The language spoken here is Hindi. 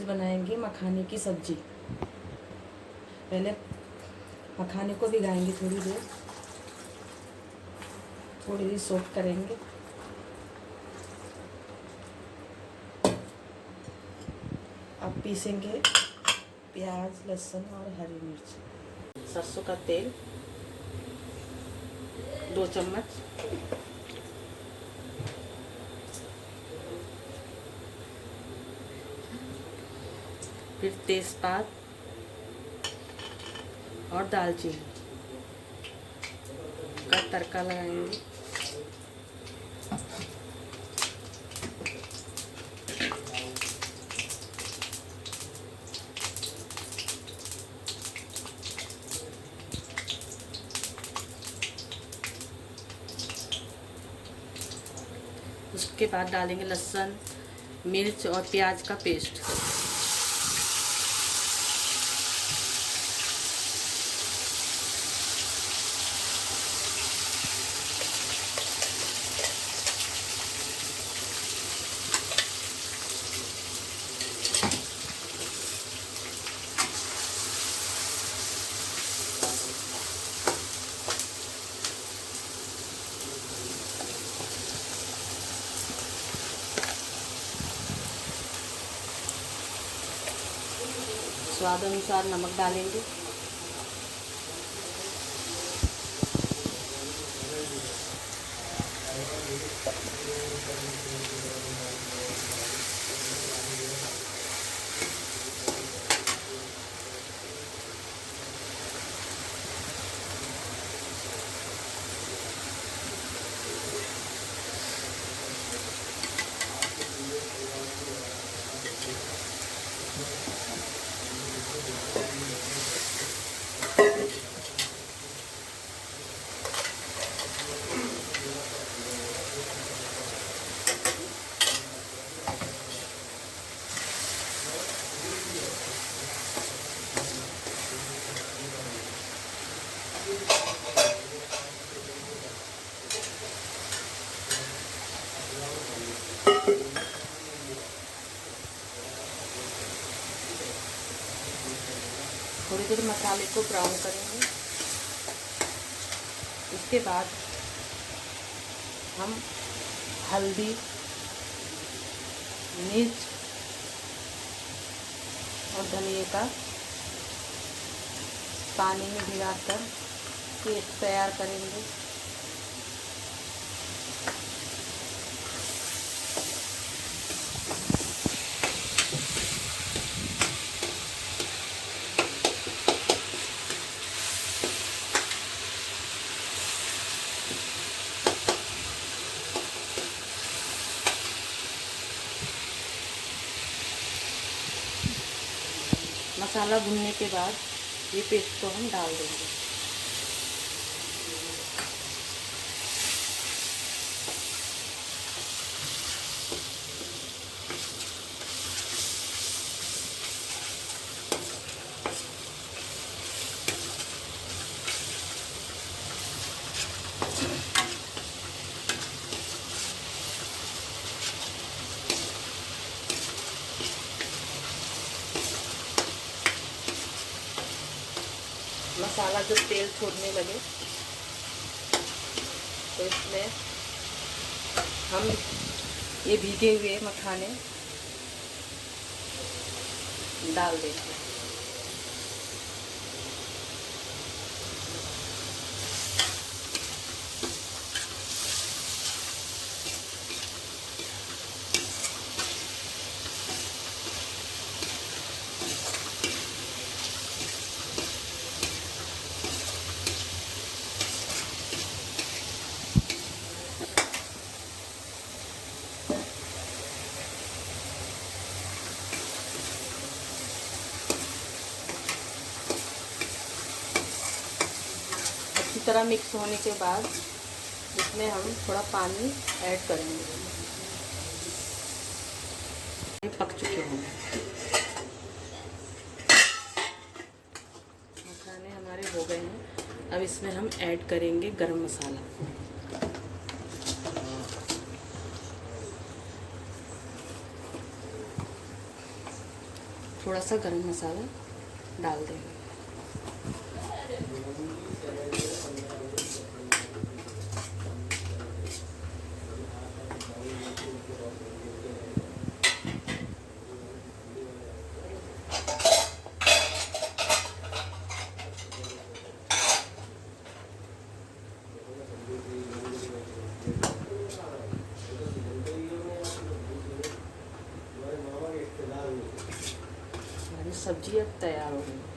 बनाएंगे मखाने की सब्जी। पहले मखाने को भिगाएंगे थोड़ी देर सोक करेंगे। अब पीसेंगे प्याज, लहसुन और हरी मिर्च। सरसों का तेल 2 चम्मच, फिर तेजपात और दालचीनी का तड़का लगाएंगे। उसके बाद डालेंगे लहसुन, मिर्च और प्याज का पेस्ट। स्वाद अनुसार नमक डालेंगे। थोड़ी देर मसाले को ब्राउन करेंगे। उसके बाद हम हल्दी, मिर्च और धनिया का पानी में भिगाकर पेस्ट तैयार करेंगे। मसाला भुनने के बाद ये पेस्ट को हम डाल देंगे। मसाला जब तेल छोड़ने लगे तो इसमें हम ये भीगे हुए मखाने डाल देंगे। अच्छी तरह मिक्स होने के बाद इसमें हम थोड़ा पानी ऐड करेंगे। ये पक चुके होंगे। मखाने हमारे हो गए हैं। अब इसमें हम ऐड करेंगे गरम मसाला। थोड़ा सा गरम मसाला डाल देंगे। हमारी सब्जी अब तैयार हो गई।